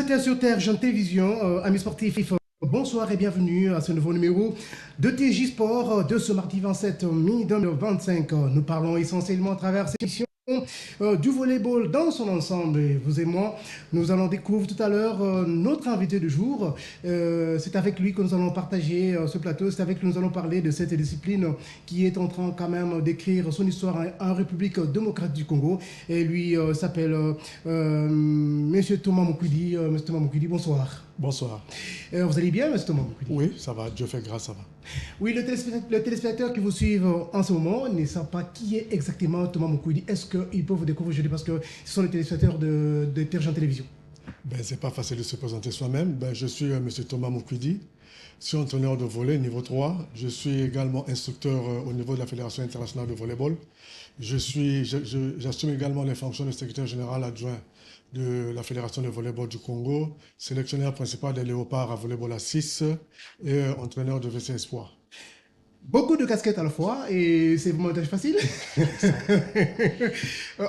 Téléspectateurs sur Terre, Jeune Télévision, amis sportifs, bonsoir et bienvenue à ce nouveau numéro de TJ Sport de ce mardi 27 mai 2025. Nous parlons essentiellement à travers cette émission du volleyball dans son ensemble. Et vous et moi, nous allons découvrir tout à l'heure notre invité du jour. C'est avec lui que nous allons partager ce plateau. C'est avec lui que nous allons parler de cette discipline qui est en train quand même d'écrire son histoire en République démocratique du Congo. Et lui s'appelle Monsieur Thomas Mokwidi. Monsieur Thomas Mokwidi, bonsoir. Bonsoir. Vous allez bien, Monsieur Thomas Mokwidi? Oui, ça va. Dieu fait grâce, ça va. Oui, le téléspectateur qui vous suit en ce moment ne sait pas qui est exactement Thomas Mokwidi. Est-ce qu'il peut vous découvrir aujourd'hui parce que ce sont les téléspectateurs de Terre Jeune Télévision? C'est pas facile de se présenter soi-même. Je suis Monsieur Thomas Mokwidi. Je suis entraîneur de volley niveau 3. Je suis également instructeur au niveau de la Fédération internationale de volleyball. J'assume également les fonctions de secrétaire général adjoint de la Fédération de volleyball du Congo, sélectionneur principal des Léopards à volleyball à 6 et entraîneur de VC Espoir. Beaucoup de casquettes à la fois et c'est vraiment une tâche facile.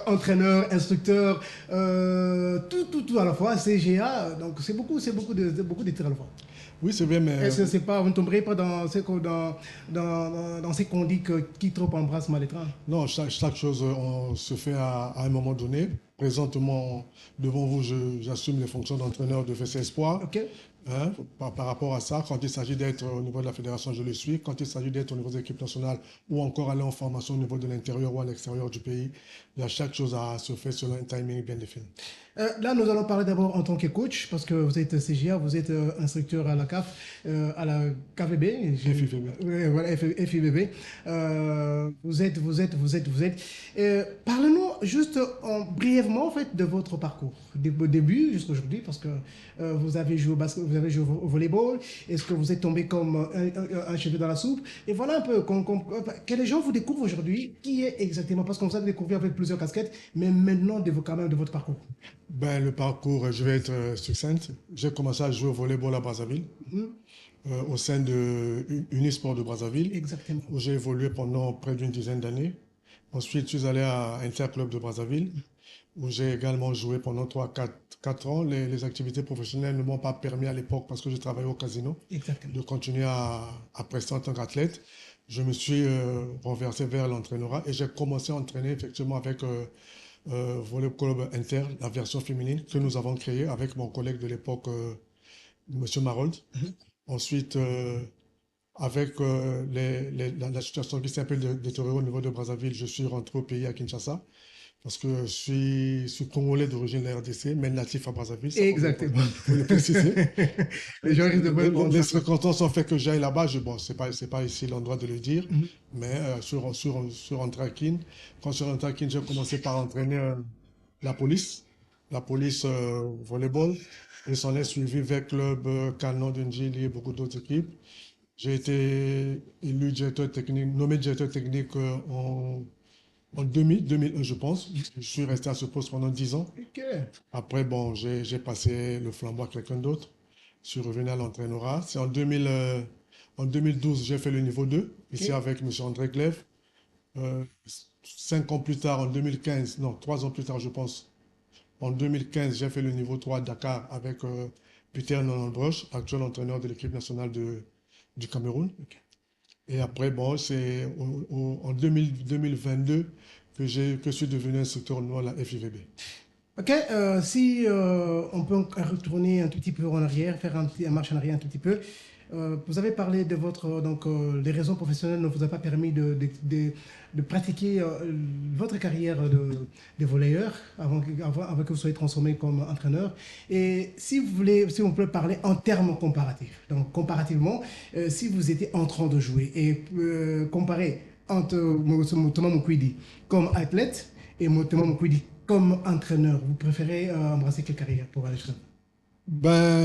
Entraîneur, instructeur, tout à la fois, CGA, donc c'est beaucoup de tirs à la fois. Oui, c'est vrai, mais... Est-ce que c'est pas, vous ne tomberez pas dans ce qu'on dit qui trop embrasse mal les trains? Non, chaque chose se fait à un moment donné. Présentement, devant vous, j'assume les fonctions d'entraîneur de VC Espoir. Ok. Par rapport à ça, quand il s'agit d'être au niveau de la fédération, je le suis. Quand il s'agit d'être au niveau de l'équipe nationale ou encore aller en formation au niveau de l'intérieur ou à l'extérieur du pays, il y a chaque chose à se faire selon un timing bien défini. Là, nous allons parler d'abord en tant que coach, parce que vous êtes CGA, vous êtes instructeur à la CAF, à la KVB. FIVB. Voilà, FIVB. Vous êtes. Parlez-nous juste brièvement en fait, de votre parcours, au début jusqu'à aujourd'hui, parce que vous avez joué au basket, vous avez joué au volleyball. Est-ce que vous êtes tombé comme un cheveu dans la soupe? Et voilà un peu, que les gens vous découvrent aujourd'hui, qui est exactement, parce qu'on vous a découvert avec plusieurs casquettes, mais maintenant quand même de votre parcours. Le parcours, je vais être succinct. J'ai commencé à jouer au volleyball à Brazzaville, au sein de Unisport de Brazzaville, Exactement. Où j'ai évolué pendant près d'une dizaine d'années. Ensuite, je suis allé à Interclub de Brazzaville, où j'ai également joué pendant 3-4 ans. Les activités professionnelles ne m'ont pas permis à l'époque, parce que je travaillais au casino, Exactement. de continuer à prester en tant qu'athlète. Je me suis renversé vers l'entraîneurat et j'ai commencé à entraîner effectivement avec Volley Club Inter, la version féminine que nous avons créée avec mon collègue de l'époque, M. Marold. Ensuite, avec la situation qui s'est un peu détériorée au niveau de Brazzaville, je suis rentré au pays à Kinshasa parce que je suis congolais d'origine de la RDC, mais natif à Brazzaville. Exactement. Faut le préciser. Les gens risquent de pas comprendre. Les circonstances ont fait que j'aille là-bas. C'est pas ici l'endroit de le dire, mais je suis rentré à Kin. Quand je suis rentré à Kin, j'ai commencé par entraîner la police volleyball, et s'en est suivi avec Club Canon de Ndjili et beaucoup d'autres équipes. J'ai été élu directeur technique, nommé directeur technique en 2001, je pense. Je suis resté à ce poste pendant 10 ans. Ok. Après, j'ai passé le flambeau à quelqu'un d'autre. Je suis revenu à l'entraîneurat. C'est en 2012, j'ai fait le niveau 2, ici avec M. André Glaive. 5 ans plus tard, en 2015, non, 3 ans plus tard, je pense. En 2015, j'ai fait le niveau 3 à Dakar avec Peter Nononbroche, actuel entraîneur de l'équipe nationale du Cameroun. Okay. Et après, c'est en 2022 que je suis devenu instructeur au nom de la FIVB. Ok, si on peut retourner un tout petit peu en arrière, faire un marche en arrière un tout petit peu. Vous avez parlé de les raisons professionnelles ne vous ont pas permis de pratiquer votre carrière de volleyeur avant que vous soyez transformé comme entraîneur. Et si on peut parler en termes comparatifs. Donc, comparativement, si vous étiez en train de jouer et comparer entre Thomas Mokwidi comme athlète et Thomas Mokwidi comme entraîneur, vous préférez embrasser quelle carrière pour aller jusqu'à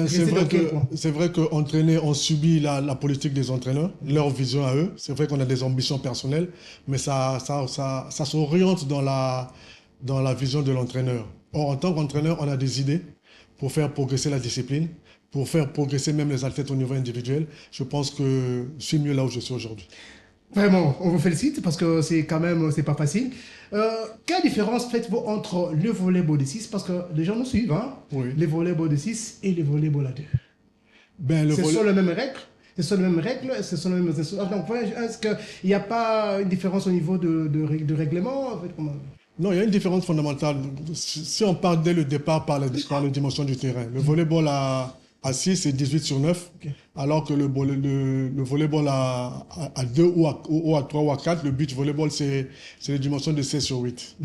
c'est vrai qu'entraîner, on subit la politique des entraîneurs, leur vision à eux. C'est vrai qu'on a des ambitions personnelles, mais ça s'oriente dans la vision de l'entraîneur. Or, en tant qu'entraîneur, on a des idées pour faire progresser la discipline, pour faire progresser même les athlètes au niveau individuel. Je pense que je suis mieux là où je suis aujourd'hui. Vraiment, on vous félicite parce que c'est quand même, c'est pas facile. Quelle différence faites-vous entre le volleyball de 6, parce que les gens nous suivent, hein, Oui. le volleyball de 6 et le volleyball à 2. Ben, le Ce volley... sont les mêmes règles, ce sont les mêmes règles, ce sont les mêmes instruments. Donc, est-ce qu'il n'y a pas une différence au niveau de règlement en fait, comment... Non, il y a une différence fondamentale. Si on part dès le départ par la dimension du terrain, le volleyball à 6, c'est 18 sur 9, Ok. alors que le volleyball à 2 ou à 3 ou à 4, le beach volleyball, c'est les dimensions de 16 sur 8.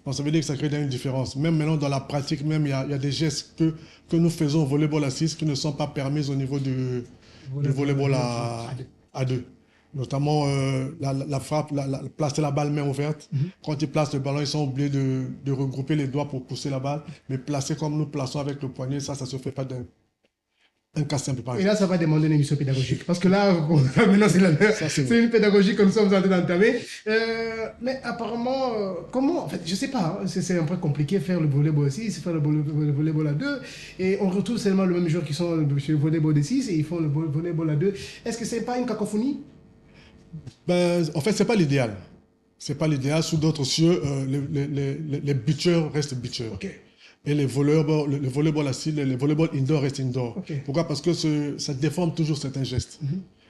Donc ça veut dire que ça crée une différence. Même maintenant, dans la pratique, même, il y a des gestes que nous faisons au volleyball à 6 qui ne sont pas permis au niveau du volleyball À 2. à 2. Notamment la frappe, placer la balle main ouverte. Quand ils placent le ballon, ils sont obligés de regrouper les doigts pour pousser la balle. Mais placer comme nous plaçons avec le poignet, ça ne se fait pas d'un cas simple, par Et exemple. là, ça va demander une émission pédagogique. Parce que là, maintenant, Ça, c'est c'est vrai. une pédagogie que nous sommes en train d'entamer. Mais apparemment, comment, en fait, je ne sais pas, hein, c'est un peu compliqué faire le volleyball aussi, c'est faire le volleyball à 2. Et on retrouve seulement le même joueur qui sont chez le volleyball de 6 et ils font le volleyball à 2. Est-ce que ce n'est pas une cacophonie? Ben, en fait, ce n'est pas l'idéal. C'est pas l'idéal. Sous d'autres cieux, les butchers restent butchers. Ok, Et les voleurs, le volleyball assis, le volleyball indoor reste indoor. ok. Pourquoi? Parce que ça déforme toujours certains gestes.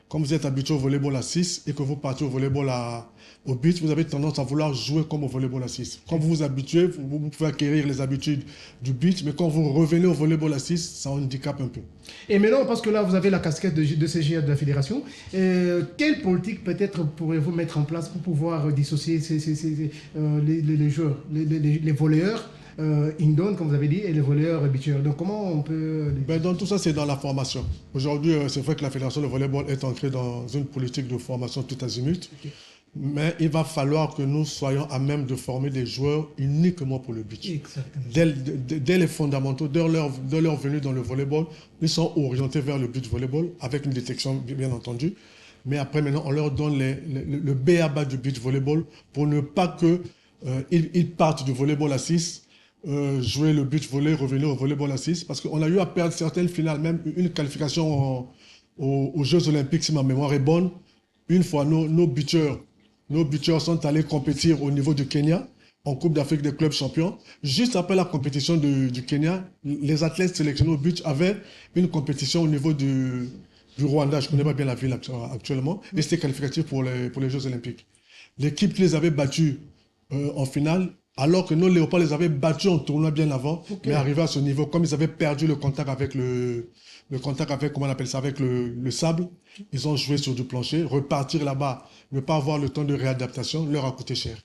Quand vous êtes habitué au volleyball à 6 et que vous partez au volleyball au beach, vous avez tendance à vouloir jouer comme au volleyball à 6. Quand vous vous habituez, vous pouvez acquérir les habitudes du beach, mais quand vous revenez au volleyball à 6, ça handicape un peu. Et maintenant, parce que là, vous avez la casquette de CGA de la fédération, quelle politique peut-être pourrez-vous mettre en place pour pouvoir dissocier les joueurs, les volleyeurs indoor, comme vous avez dit, et les volleyeurs beachers? Donc, comment on peut... Ben, donc tout ça, c'est dans la formation. Aujourd'hui, c'est vrai que la fédération de volleyball est ancrée dans une politique de formation tout azimut, Ok. mais il va falloir que nous soyons à même de former des joueurs uniquement pour le beach. Exactement. Dès les fondamentaux, dès leur venue dans le volleyball, ils sont orientés vers le beach volleyball avec une détection bien entendu. Mais après, maintenant, on leur donne le B à bas du beach volleyball pour ne pas que ils partent du volleyball à 6, jouer le beach volley, revenir au volleyball à 6. Parce qu'on a eu à perdre certaines finales, même une qualification aux Jeux Olympiques, si ma mémoire est bonne. Une fois, nos beachers sont allés compétir au niveau du Kenya, en Coupe d'Afrique des clubs champions. Juste après la compétition du Kenya, les athlètes sélectionnés au beach avaient une compétition au niveau du Rwanda. Je ne connais pas bien la ville actuellement. Et c'était qualificatif pour les Jeux Olympiques. L'équipe qui les avait battus en finale, alors que nos Léopards les avaient battus en tournoi bien avant, mais arrivés à ce niveau, comme ils avaient perdu le contact avec comment on appelle ça, avec le sable, ils ont joué sur du plancher. Repartir là-bas, ne pas avoir le temps de réadaptation, leur a coûté cher.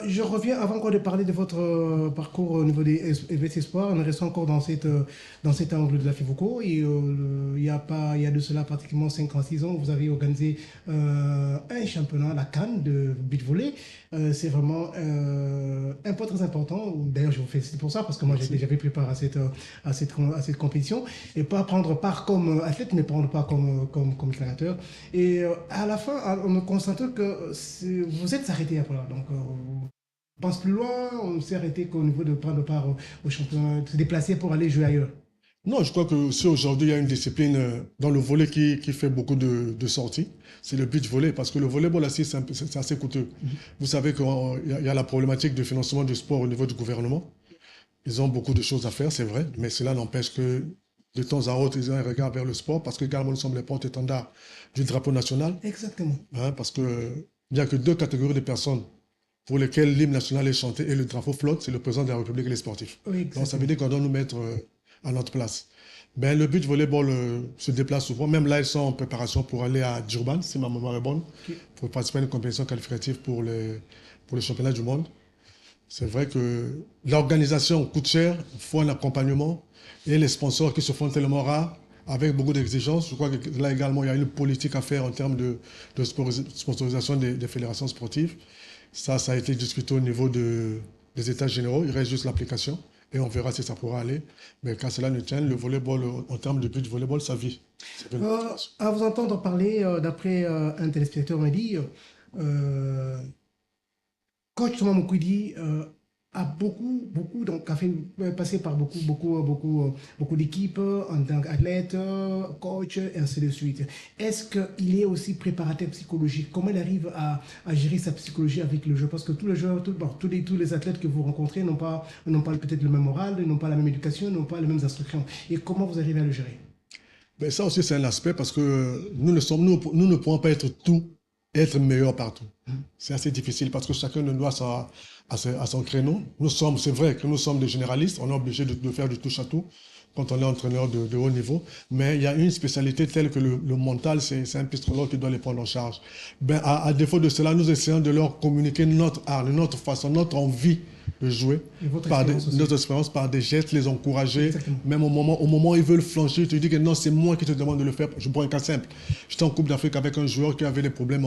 Je reviens avant encore de parler de votre parcours au niveau des EVS Espoirs. On reste encore dans cet angle de la FIVOCO. Et, il y a de cela pratiquement 5 ans, 6 ans, vous avez organisé un championnat, la CAN de beach volley. C'est vraiment un point très important. D'ailleurs, je vous félicite pour ça parce que moi, j'avais préparé à cette compétition. Et pas prendre part comme athlète, mais prendre part comme créateur. Et à la fin, on constate que vous êtes arrêté après. Donc, on pense plus loin, on s'est arrêté qu'au niveau de prendre part au championnat, se déplacer pour aller jouer ailleurs. Non, je crois que si aujourd'hui il y a une discipline dans le volley qui fait beaucoup de sorties, c'est le beach volley, parce que le volleyball assis, c'est assez coûteux. Vous savez qu'il y a la problématique de financement du sport au niveau du gouvernement. Ils ont beaucoup de choses à faire, c'est vrai, mais cela n'empêche que de temps à autre, ils ont un regard vers le sport, parce que également nous sommes les porte-étendards du drapeau national, Exactement. hein, parce qu'il n'y a que deux catégories de personnes pour lesquelles l'hymne national est chanté et le drapeau flotte, c'est le président de la République et les sportifs. Oui, Donc ça veut exactement. dire qu'on doit nous mettre à notre place. Ben, le beach volleyball se déplace souvent. Même là, ils sont en préparation pour aller à Durban, si ma mémoire est bonne, Ok. pour participer à une compétition qualificative pour les championnats du monde. C'est vrai que l'organisation coûte cher, il faut un accompagnement et les sponsors qui se font tellement rares, avec beaucoup d'exigences. Je crois que là également, il y a une politique à faire en termes de sponsorisation des fédérations sportives. Ça a été discuté au niveau des États généraux. Il reste juste l'application et on verra si ça pourra aller. Mais quand cela ne tient, le volleyball, en termes de but de volleyball, ça vit. À vous entendre parler, d'après un téléspectateur m'a dit, Coach Thomas Moukoudi donc a fait passer par beaucoup d'équipes en tant qu'athlète, coach, et ainsi de suite. Est-ce qu'il est aussi préparateur psychologique? Comment il arrive à gérer sa psychologie avec le jeu? Parce que tous les joueurs, tous les athlètes que vous rencontrez n'ont pas peut-être le même moral, n'ont pas la même éducation, n'ont pas les mêmes instructions. Et comment vous arrivez à le gérer? Ben, ça aussi, c'est un aspect parce que nous ne pouvons pas être tout et être meilleur partout. C'est assez difficile parce que chacun de nous a à son créneau. C'est vrai que nous sommes des généralistes, on est obligé de faire du touche à tout quand on est entraîneur de haut niveau, mais il y a une spécialité telle que le mental, c'est un psychologue qui doit les prendre en charge. Ben, à défaut de cela, nous essayons de leur communiquer notre art, notre façon, notre envie de jouer, notre expérience, par des gestes, les encourager. Exactement. Même au moment où ils veulent flancher, tu dis que non, c'est moi qui te demande de le faire. Je prends un cas simple. J'étais en Coupe d'Afrique avec un joueur qui avait des problèmes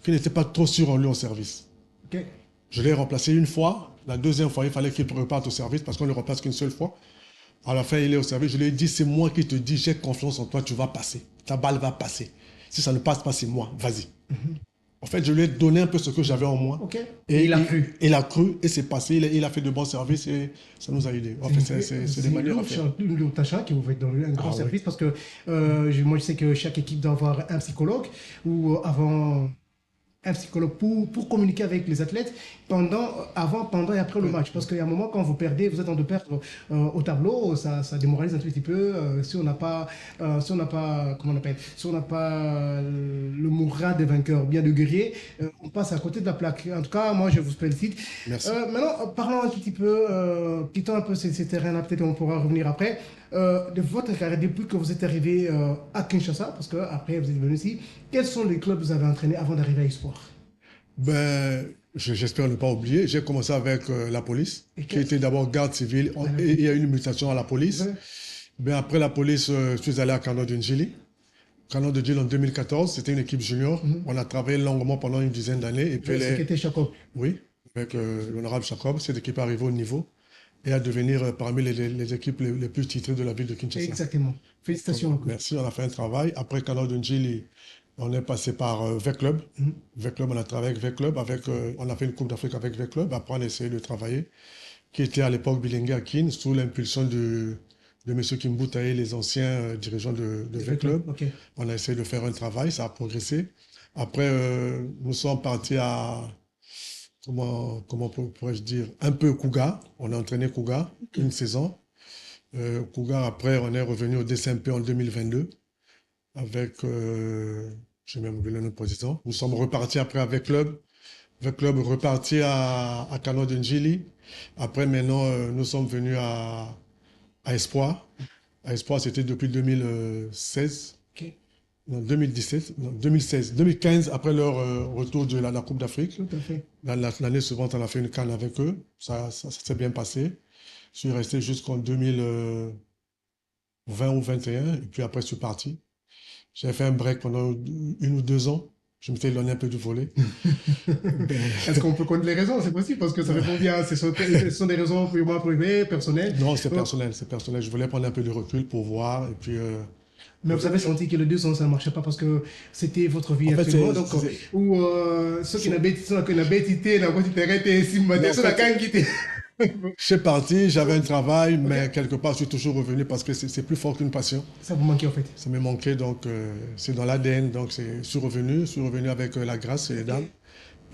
qui n'était pas trop sûr en lui en service. Okay. Je l'ai remplacé une fois. La deuxième fois, il fallait qu'il reparte au service parce qu'on ne le remplace qu'une seule fois. À la fin, il est au service. Je lui ai dit, c'est moi qui te dis, j'ai confiance en toi, tu vas passer. Ta balle va passer. Si ça ne passe pas, c'est moi. Vas-y. En fait, je lui ai donné un peu ce que j'avais en moi. Okay. Et il a cru. Il a cru et c'est passé. Il a fait de bons services et ça nous a aidés. En fait, c'est des manières à faire. C'est une tâche qui vous faites dans un grand service parce que moi, je sais que chaque équipe doit avoir un psychologue ou avant un psychologue pour communiquer avec les athlètes avant, pendant et après le match. Parce qu'il y a un moment, quand vous perdez, vous êtes en train de perdre au tableau, ça démoralise un tout petit peu. Si on n'a pas, comment on appelle, si on n'a pas le moral des vainqueurs, bien de guerrier, on passe à côté de la plaque. En tout cas, moi, je vous félicite. Merci. Maintenant, parlons un tout petit peu, quittons un peu ces terrains-là, peut-être on pourra revenir après. De votre carrière, depuis que vous êtes arrivé à Kinshasa, parce qu'après vous êtes venu ici, quels sont les clubs que vous avez entraînés avant d'arriver à Espoir? Ben, j'espère ne pas oublier. J'ai commencé avec la police, qui était d'abord garde civile, et il y a eu une mutation à la police. Ben, après la police, je suis allé à Kano de Njili. Kano de Njili en 2014, c'était une équipe junior. On a travaillé longuement pendant une dizaine d'années. C'était Jacob. Oui, avec l'honorable Jacob. Cette équipe est arrivée au niveau et à devenir parmi les équipes les plus titrées de la ville de Kinshasa. Exactement. Félicitations. Merci, on a fait un travail. Après Kano de Njili, on est passé par V-Club. V-Club, on a travaillé avec V-Club. On a fait une Coupe d'Afrique avec V-Club. Après, on a essayé de travailler, qui était à l'époque Bilingue Akin, sous l'impulsion de M. Kimboutaye, les anciens dirigeants de V-Club. Okay. On a essayé de faire un travail, ça a progressé. Après, nous sommes partis à, comment pourrais-je dire, un peu Kouga. On a entraîné Kouga une saison. Kouga, après, on est revenu au DCMP en 2022 avec, j'ai même oublié le nom de président. Nous sommes repartis après avec Club. Avec Club reparti à Kano de Njili. Après, maintenant, nous sommes venus à Espoir. À Espoir, c'était depuis 2016. Okay. Non, 2017, non, 2016, 2015, après leur retour de la Coupe d'Afrique. Tout à fait. L'année suivante, on a fait une canne avec eux. Ça s'est bien passé. Je suis resté jusqu'en 2020 ou 2021. Et puis après, je suis parti. J'ai fait un break pendant 1 ou 2 ans. Je m'étais éloigné un peu du volet. Est-ce qu'on peut connaître les raisons? C'est possible parce que ça répond bien. Ce sont des raisons purement privées, personnelles. Non, c'est personnel, c'est personnel. Je voulais prendre un peu de recul pour voir. Et puis, mais vous avez senti que les deux sens, ça ne marchait pas parce que c'était votre vie en fait, actuellement. Donc, ou ceux qui n'avaient pas été, n'avaient pas été si matin, ceux qui étaient. Je suis parti, j'avais un travail, mais quelque part, je suis toujours revenu parce que c'est plus fort qu'une passion. Ça vous manquait en fait? Ça me manquait, donc c'est dans l'ADN. Donc, je suis revenu avec la grâce chez les dames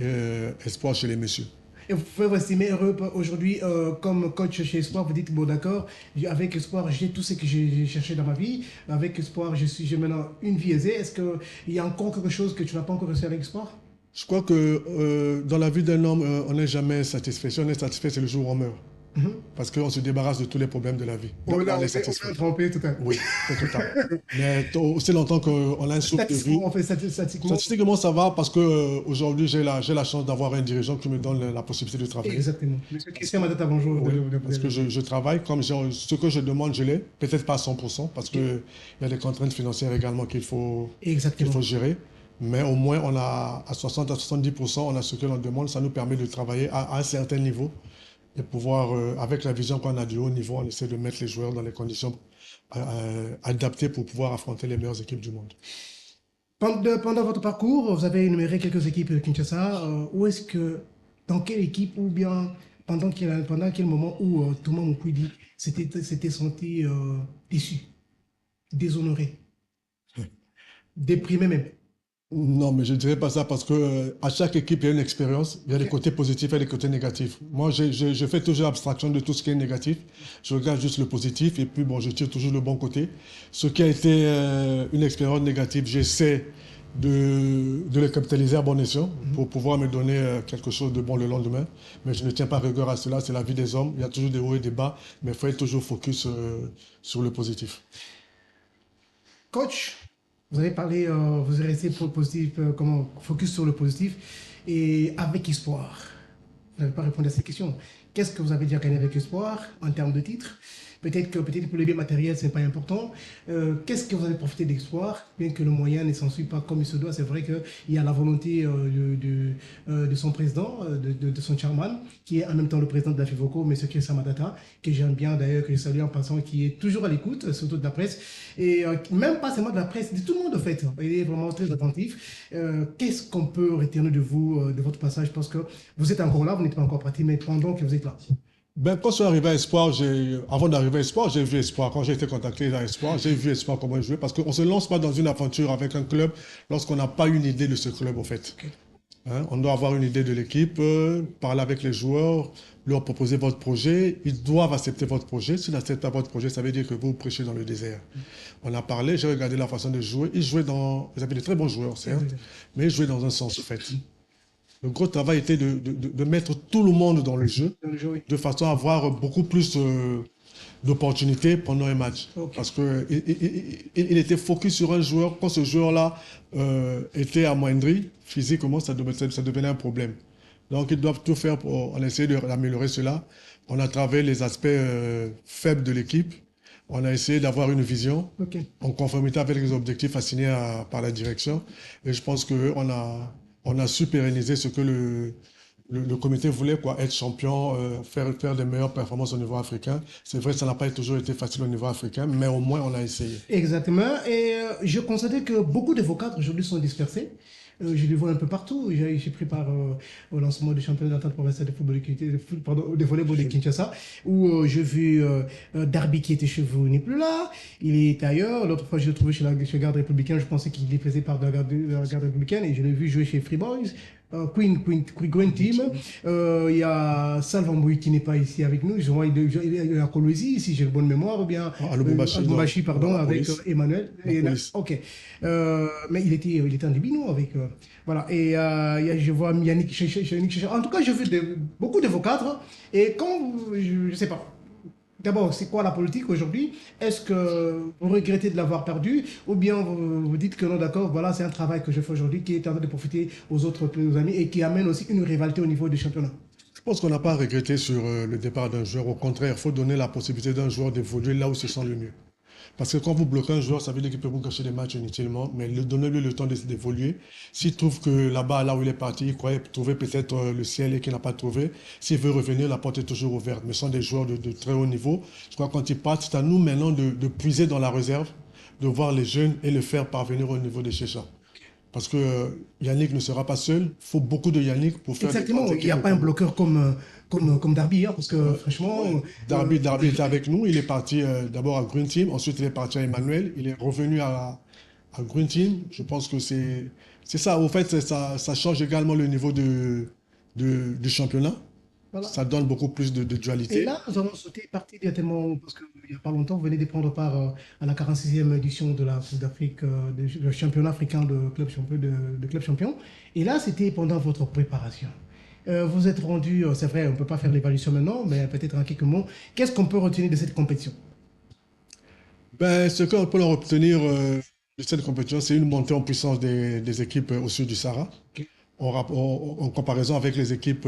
et espoir chez les messieurs. Et vous pouvez vous estimer heureux aujourd'hui comme coach chez Espoir. Vous dites, bon d'accord, avec Espoir, j'ai tout ce que j'ai cherché dans ma vie. Avec Espoir, j'ai maintenant une vie aisée. Est-ce qu'il y a encore quelque chose que tu n'as pas encore réussi avec Espoir? Je crois que dans la vie d'un homme, on n'est jamais satisfait. Si on est satisfait, c'est le jour où on meurt. Parce qu'on se débarrasse de tous les problèmes de la vie. Donc, on est satisfait. Tromper tout à fait. Oui, tout à fait. Mais aussi longtemps qu'on a un souffle de vie. On fait statistiquement. Statistiquement, ça va parce qu'aujourd'hui, j'ai la chance d'avoir un dirigeant qui me donne la possibilité de travailler. Exactement. Christian Madata, bonjour. Oui, parce que je travaille comme ce que je demande, je l'ai. Peut-être pas à 100% parce qu'il y a des contraintes financières également qu'il faut gérer. Mais au moins, on a à 60 à 70%, on a ce que l'on demande. Ça nous permet de travailler à un certain niveau et pouvoir, avec la vision qu'on a du haut niveau, on essaie de mettre les joueurs dans les conditions adaptées pour pouvoir affronter les meilleures équipes du monde. Pendant votre parcours, vous avez énuméré quelques équipes de Kinshasa. Dans quelle équipe ou bien pendant quel moment où Thomas Moukoudi s'était senti déçu, déshonoré, déprimé même? Non, mais je ne dirais pas ça parce que à chaque équipe, il y a une expérience. Il y a des Ok. côtés positifs et des côtés négatifs. Moi, je fais toujours abstraction de tout ce qui est négatif. Je regarde juste le positif et puis, bon, je tire toujours le bon côté. Ce qui a été une expérience négative, j'essaie de le capitaliser à bon escient Mhm. pour pouvoir me donner quelque chose de bon le lendemain. Mais je ne tiens pas rigueur à cela. C'est la vie des hommes. Il y a toujours des hauts et des bas, mais il faut être toujours focus sur le positif. Coach, vous avez parlé, vous avez resté positif, comment, focus sur le positif et avec espoir. Vous n'avez pas répondu à cette question. Qu'est-ce que vous avez déjà gagné avec espoir en termes de titres? Peut-être pour les biens matériels, ce n'est pas important. Qu'est-ce que vous avez profité d'espoir, bien que le moyen ne s'en suit pas comme il se doit? C'est vrai qu'il y a la volonté de son président, de son chairman, qui est en même temps le président de la FIVOCO, M. Kirsa Matata, que j'aime bien d'ailleurs, que je salue en passant, qui est toujours à l'écoute, surtout de la presse, et même pas seulement de la presse, de tout le monde en fait. Il est vraiment très attentif. Qu'est-ce qu'on peut retenir de vous, de votre passage? Parce que vous êtes encore là, vous n'êtes pas encore parti, mais pendant que vous êtes là. Ben, quand je suis arrivé à Espoir, avant d'arriver à Espoir, j'ai vu Espoir. Quand j'ai été contacté à Espoir, j'ai vu Espoir comment jouer parce qu'on ne se lance pas dans une aventure avec un club lorsqu'on n'a pas une idée de ce club, en fait. Ok. Hein, on doit avoir une idée de l'équipe, parler avec les joueurs, leur proposer votre projet. Ils doivent accepter votre projet. S'ils n'acceptent pas votre projet, ça veut dire que vous prêchez dans le désert. On a parlé, j'ai regardé la façon de jouer. Ils avaient de très bons joueurs, certes, mais ils jouaient dans un sens, en fait. Le gros travail était de mettre tout le monde dans le jeu, Dans le jeu, oui. de façon à avoir beaucoup plus d'opportunités pendant un match. Ok. Parce qu'il était focus sur un joueur. Quand ce joueur-là était amoindri, physiquement, ça devenait un problème. Donc, ils doivent tout faire pour on essayer d'améliorer cela. On a travaillé les aspects faibles de l'équipe. On a essayé d'avoir une vision Ok. en conformité avec les objectifs assignés par la direction. Et je pense on a su pérenniser ce que le comité voulait, quoi, être champion, faire des meilleures performances au niveau africain. C'est vrai que ça n'a pas toujours été facile au niveau africain, mais au moins on a essayé. Exactement. Et je constatais que beaucoup de vos cadres aujourd'hui sont dispersés. Je les vois un peu partout. J'ai pris part au lancement du championnat d'entente provinciale de football, pardon, de volleyball de Kinshasa, où j'ai vu Darby qui était chez vous n'est plus là. Il est ailleurs. L'autre fois, je l'ai trouvé chez Garde Républicaine. Je pensais qu'il faisait part de la Garde Républicaine et je l'ai vu jouer chez Free Boys. Queen Team. Il y a Salvambouy qui n'est pas ici avec nous. Je vois, il est à Kolwezi, si j'ai de bonne mémoire, ou bien À Lubumbashi, pardon, avec Emmanuel. Ok. Mais il était en Libino avec. Voilà. Et je vois Yannick. En tout cas, j'ai vu beaucoup de vos cadres. Et quand je ne sais pas. D'abord, c'est quoi la politique aujourd'hui? Est-ce que vous regrettez de l'avoir perdu ou bien vous dites que non, d'accord, voilà, c'est un travail que je fais aujourd'hui qui est en train de profiter aux amis et qui amène aussi une rivalité au niveau du championnat? Je pense qu'on n'a pas regretté sur le départ d'un joueur. Au contraire, il faut donner la possibilité d'un joueur d'évoluer là où il se sent le mieux. Parce que quand vous bloquez un joueur, ça veut dire qu'il peut vous gâcher des matchs inutilement, mais donnez-lui le temps d'évoluer. S'il trouve que là-bas, là où il est parti, il croyait trouver peut-être le ciel et qu'il n'a pas trouvé, s'il veut revenir, la porte est toujours ouverte. Mais ce sont des joueurs de très haut niveau. Je crois que quand ils partent, c'est à nous maintenant de puiser dans la réserve, de voir les jeunes et le faire parvenir au niveau des Chéchas. Parce que Yannick ne sera pas seul. Il faut beaucoup de Yannick pour faire des Exactement, grandes il n'y équipes a au pas un Congo. bloqueur comme Darby, hein, parce que franchement, Darby était avec nous. Il est parti d'abord à Green Team. Ensuite, il est parti à Emmanuel. Il est revenu à Green Team. Je pense que c'est ça. Au fait, ça change également le niveau du championnat. voilà. Ça donne beaucoup plus de Et dualité. là, nous allons sauter partie directement, parce qu'il n'y a pas longtemps, vous venez de prendre part à la 46e édition de la Coupe d'Afrique, du championnat africain de club champion. Et là, c'était pendant votre préparation. Vous êtes rendu, c'est vrai, on ne peut pas faire l'évaluation maintenant, mais peut-être en quelques mots, qu'est-ce qu'on peut retenir de cette compétition? Ben, ce qu'on peut en obtenir de cette compétition, c'est une montée en puissance des équipes au sud du Sahara, Ok. en comparaison avec les équipes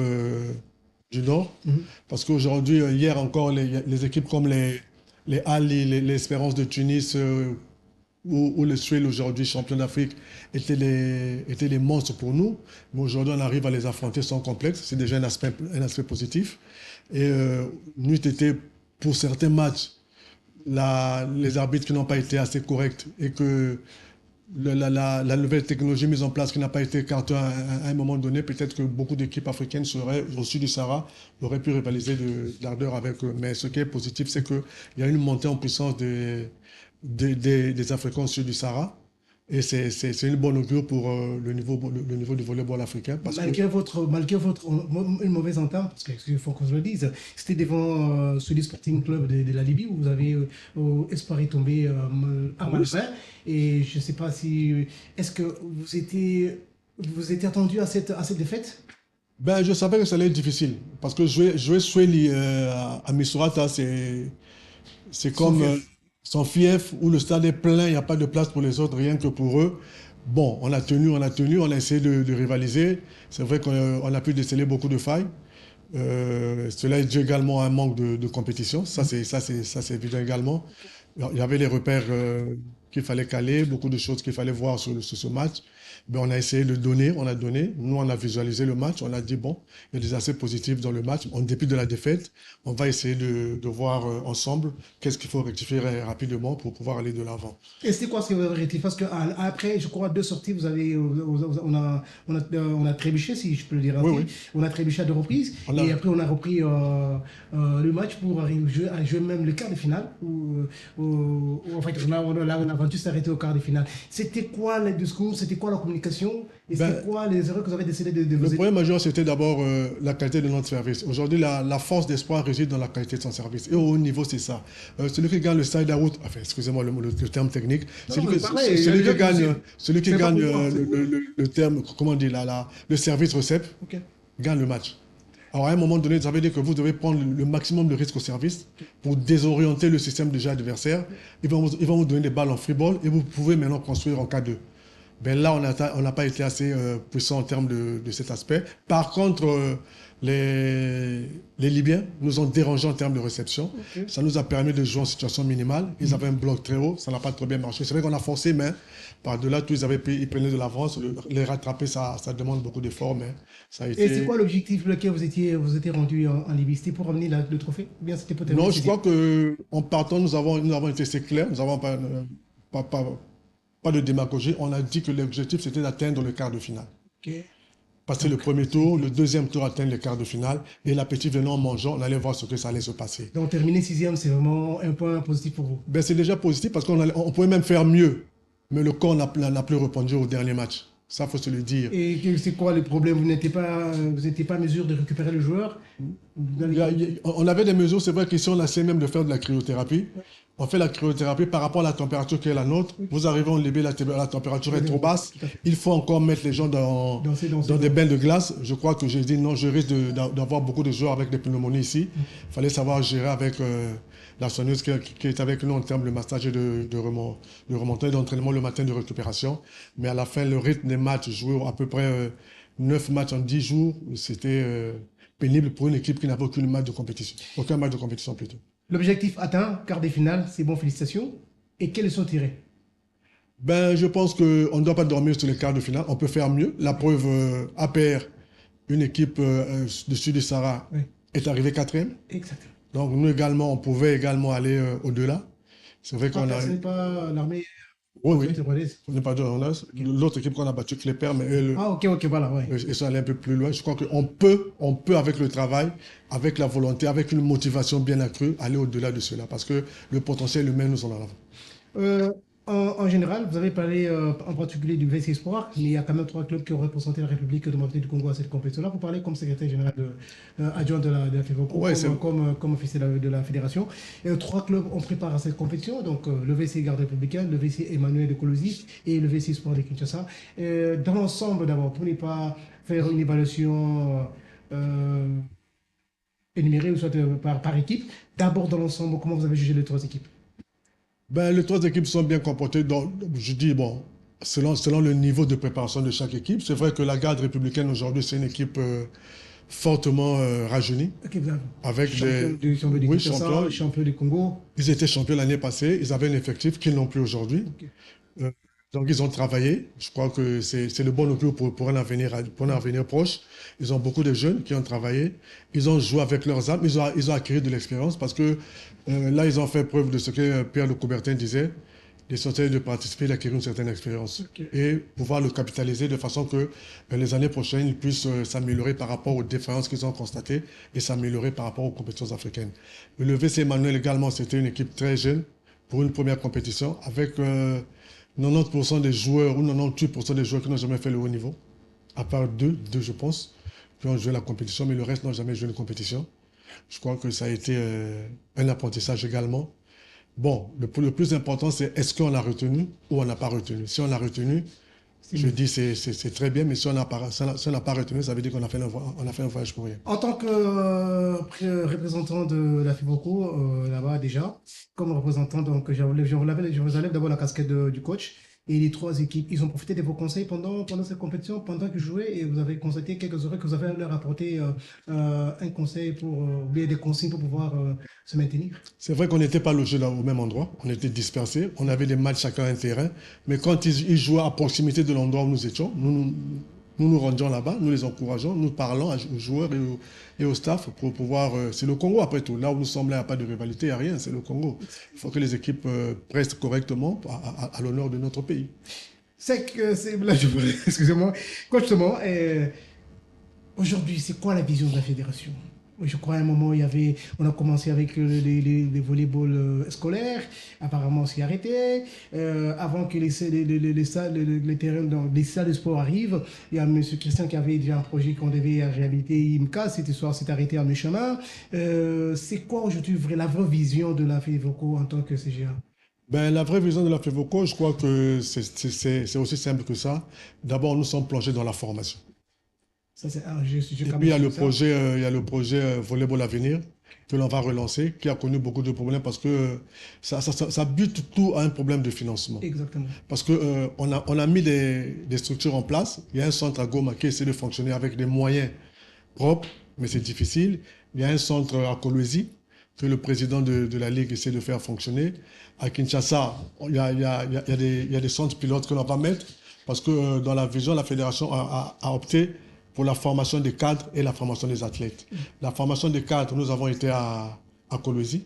du Nord. Mhm. Parce qu'aujourd'hui, hier encore, les équipes comme les Ali, les Espérances de Tunis ou le Suel, aujourd'hui champion d'Afrique, étaient les monstres pour nous. Mais aujourd'hui, on arrive à les affronter sans complexe. C'est déjà un aspect positif. Et nous, été pour certains matchs, les arbitres qui n'ont pas été assez corrects et que la nouvelle technologie mise en place qui n'a pas été écartée à un moment donné, peut-être que beaucoup d'équipes africaines seraient au sud du Sahara, auraient pu rivaliser de l'ardeur avec eux. Mais ce qui est positif, c'est qu'il y a une montée en puissance des Africains au sud du Sahara. Et c'est une bonne augure pour le niveau du volleyball africain. Parce Malgré votre une mauvaise entente, parce qu'il faut qu'on se le dise, c'était devant Sudi Sporting Club de la Libye où vous avez Espoir est tombé à main. Et je ne sais pas si. Est-ce que vous étiez attendu à cette défaite? ben, je savais que ça allait être difficile. Parce que jouer Sweli à Misurata, c'est comme son fief où le stade est plein, il n'y a pas de place pour les autres, rien que pour eux. Bon, on a tenu, on a essayé de rivaliser. C'est vrai qu'on a pu déceler beaucoup de failles. Cela est dû également à un manque de compétition. Ça, c'est évident également. Il y avait les repères qu'il fallait caler, beaucoup de choses qu'il fallait voir sur ce match. Ben, on a essayé de donner, on a donné. Nous, on a visualisé le match. On a dit, bon, il y a des aspects positifs dans le match. En dépit de la défaite, on va essayer de voir ensemble qu'est-ce qu'il faut rectifier rapidement pour pouvoir aller de l'avant. Et c'est quoi ce que vous avez rectifié? Parce qu'après, je crois, deux sorties, on a trébuché, si je peux le dire ainsi. Oui, oui. On a trébuché à deux reprises. Et après, on a repris le match pour arriver à jouer même le quart de finale. En fait, on a vendu s'arrêter au quart de finale. C'était quoi le discours? C'était quoi la communication? Et c'était quoi les erreurs que vous avez décidé de vous Le problème majeur, c'était d'abord la qualité de notre service. Aujourd'hui, la force d'espoir réside dans la qualité de son service. Et au haut niveau, c'est ça. Celui qui gagne le side out, enfin, excusez-moi le terme technique, celui qui gagne le terme, comment on dit, le service recep, gagne le match. Alors, à un moment donné, ça veut dire que vous devez prendre le maximum de risques au service pour désorienter le système de jeu adversaire. Ils vont vous donner des balles en free ball et vous pouvez maintenant construire en K2. Ben là, on n'a pas été assez puissant en termes de cet aspect. Par contre, les Libyens nous ont dérangé en termes de réception. Ça nous a permis de jouer en situation minimale. Ils avaient un bloc très haut, ça n'a pas très bien marché. C'est vrai qu'on a forcé, mais par-delà tout, ils prenaient de l'avance. Les rattraper, ça demande beaucoup d'efforts, mais ça a été... Et c'est quoi l'objectif pour lequel vous étiez rendu en Libye? C'était pour ramener le trophée? Ou bien c'était pour terminer? Non, je crois qu'en partant, nous avons été assez clairs. Nous n'avons pas de démagogie. On a dit que l'objectif, c'était d'atteindre le quart de finale. Passer le premier tour, le deuxième tour, atteindre le quart de finale. Et l'appétit venant en mangeant, on allait voir ce que ça allait se passer. Donc, terminer sixième, c'est vraiment un point positif pour vous? Ben, c'est déjà positif parce qu'on pouvait même faire mieux. Mais le corps n'a plus répondu au dernier match. Ça, il faut se le dire. Et c'est quoi le problème? Vous n'étiez pas en mesure de récupérer le joueur? On avait des mesures, c'est vrai qu'ici, on essaie même de faire de la cryothérapie. On fait la cryothérapie par rapport à la température qui est la nôtre. Vous arrivez en Libye, la température est trop basse. Il faut encore mettre les gens dans des bains de glace. Je crois que j'ai dit non, je risque d'avoir beaucoup de joueurs avec des pneumonies ici. Il fallait savoir gérer avec la soigneuse qui est avec nous en termes de massage et de remontée d'entraînement le matin de récupération. Mais à la fin, le rythme des matchs, jouer à peu près 9 matchs en 10 jours, c'était pénible pour une équipe qui n'avait aucun match de compétition plutôt. L'objectif atteint, quart des finales, c'est bon, félicitations. Et quelles sont tirées? Ben, je pense qu'on ne doit pas dormir sur les quarts de finale. On peut faire mieux. La preuve, APR, une équipe du Sud du Sahara, est arrivée quatrième. Exactement. Donc nous également, on pouvait également aller au-delà. C'est vrai qu'on a... Ce n'est pas l'armée... Oui. On n'est pas de l'autre équipe qu'on a battu, Cléper, mais eux, voilà, ils sont allés un peu plus loin. Je crois qu'on peut, avec le travail, avec la volonté, avec une motivation bien accrue, aller au-delà de cela, parce que le potentiel humain nous en avant. En général, vous avez parlé en particulier du VC Espoir, mais il y a quand même 3 clubs qui ont représenté la République démocratique du Congo à cette compétition-là. Vous parlez comme secrétaire général adjoint de la FEVOCO, comme officier de la fédération. Et 3 clubs ont préparé à cette compétition, donc le VC Garde républicaine, le VC Emmanuel de Colosi et le VC Sport de Kinshasa. Dans l'ensemble, d'abord, pour ne pas faire une évaluation énumérée ou soit par équipe, d'abord dans l'ensemble, comment vous avez jugé les 3 équipes? Ben, les 3 équipes sont bien comportées. Donc, je dis, bon, selon le niveau de préparation de chaque équipe. C'est vrai que la Garde républicaine aujourd'hui, c'est une équipe fortement rajeunie. Avec champions du Congo. Ils étaient champions l'année passée. Ils avaient un effectif qu'ils n'ont plus aujourd'hui. Donc, ils ont travaillé. Je crois que c'est le bon augure pour un avenir proche. Ils ont beaucoup de jeunes qui ont travaillé. Ils ont joué avec leurs âmes. Ils ont acquis de l'expérience parce que là, ils ont fait preuve de ce que Pierre de Coubertin disait. l'essentiel est de participer, d'acquérir une certaine expérience et pouvoir le capitaliser de façon que les années prochaines, ils puissent s'améliorer par rapport aux différences qu'ils ont constatées et s'améliorer par rapport aux compétitions africaines. Le VC Emmanuel également, c'était une équipe très jeune pour une première compétition avec 90% des joueurs ou 98% des joueurs qui n'ont jamais fait le haut niveau, à part deux je pense, qui ont joué la compétition, mais le reste n'ont jamais joué une compétition. Je crois que ça a été un apprentissage également. Bon, le plus important, c'est est-ce qu'on l'a retenu ou on n'a pas retenu. Si on l'a retenu, je dis c'est très bien, mais si on n'a pas retenu, ça veut dire qu'on a fait un voyage pour rien. En tant que représentant de la FIBOCO, là-bas déjà, comme représentant, donc je vous enlève d'abord la casquette du coach. Et les trois équipes, ils ont profité de vos conseils pendant cette compétition, pendant qu'ils jouaient, et vous avez constaté quelques erreurs que vous avez leur apporté un conseil ou bien des consignes pour pouvoir se maintenir. C'est vrai qu'on n'était pas logés au même endroit, on était dispersés, on avait des matchs chacun un terrain, mais quand ils jouaient à proximité de l'endroit où nous étions, nous rendions là-bas, nous les encourageons, nous parlons aux joueurs et au staff pour pouvoir... c'est le Congo après tout, là où nous sommes là, il n'y a pas de rivalité, il n'y a rien, c'est le Congo. Il faut que les équipes prestent correctement à l'honneur de notre pays. Là, excusez-moi, coach Thomas, aujourd'hui, c'est quoi la vision de la fédération? Je crois à un moment, on a commencé avec les volleyball scolaires. Apparemment, on s'est arrêté. Avant que les salles de sport arrivent, il y a M. Christian qui avait déjà un projet qu'on devait réhabiliter IMCA. Cette histoire s'est arrêtée en mi-chemin. C'est quoi aujourd'hui la vraie vision de la FEVOCO en tant que CGA? Ben, la vraie vision de la FEVOCO, je crois que c'est aussi simple que ça. D'abord, nous sommes plongés dans la formation. Ça, et puis il y a le projet Volleyball Avenir que l'on va relancer, qui a connu beaucoup de problèmes parce que ça bute tout à un problème de financement. Exactement. Parce qu'on a mis des structures en place. Il y a un centre à Goma qui essaie de fonctionner avec des moyens propres, mais c'est difficile. Il y a un centre à Kolwezi que le président de la Ligue essaie de faire fonctionner. À Kinshasa, il y a des centres pilotes que l'on va mettre parce que dans la vision, la fédération a opté pour la formation des cadres et la formation des athlètes. La formation des cadres, nous avons été à Kolwezi,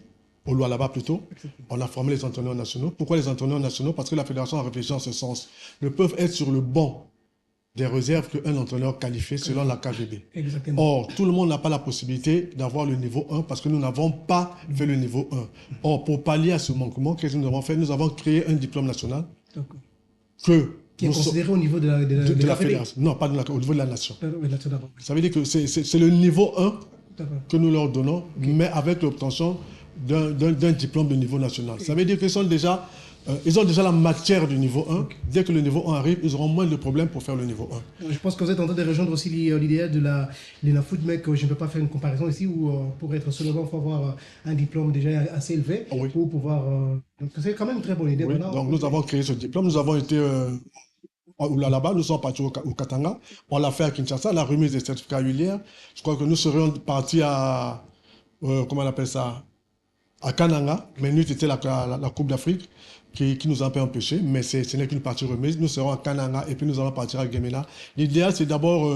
au Lualaba plutôt. On a formé les entraîneurs nationaux. Pourquoi les entraîneurs nationaux? Parce que la fédération a réfléchi en ce sens. Ils peuvent être sur le banc des réserves qu'un entraîneur qualifié selon la KVB. Exactement. Or, tout le monde n'a pas la possibilité d'avoir le niveau 1 parce que nous n'avons pas fait le niveau 1. Or, pour pallier à ce manquement, qu'est-ce que nous avons fait? Nous avons créé un diplôme national qui est considéré au niveau de la fédération. Non, pas au niveau de la nation. Ça veut dire que c'est le niveau 1 que nous leur donnons, mais avec l'obtention d'un diplôme de niveau national. Ça veut dire qu'ils sont déjà... ils ont déjà la matière du niveau 1. Dès que le niveau 1 arrive, ils auront moins de problèmes pour faire le niveau 1. Je pense que vous êtes en train de rejoindre aussi l'idéal de l'ENAFOOT, mais que je ne peux pas faire une comparaison ici où pour être seulement, il faut avoir un diplôme déjà assez élevé pour pouvoir... donc c'est quand même une très bonne idée. Oui. Donc nous avons créé ce diplôme. Nous avons été là-bas, nous sommes partis au Katanga. On l'a fait à Kinshasa, la remise des certificats huilières. Je crois que nous serions partis à... comment on appelle ça? À Kananga, mais nous, c'était la Coupe d'Afrique qui nous a un peu empêchés, mais ce n'est qu'une partie remise. Nous serons à Kananga et puis nous allons partir à Gemena. L'idéal, c'est d'abord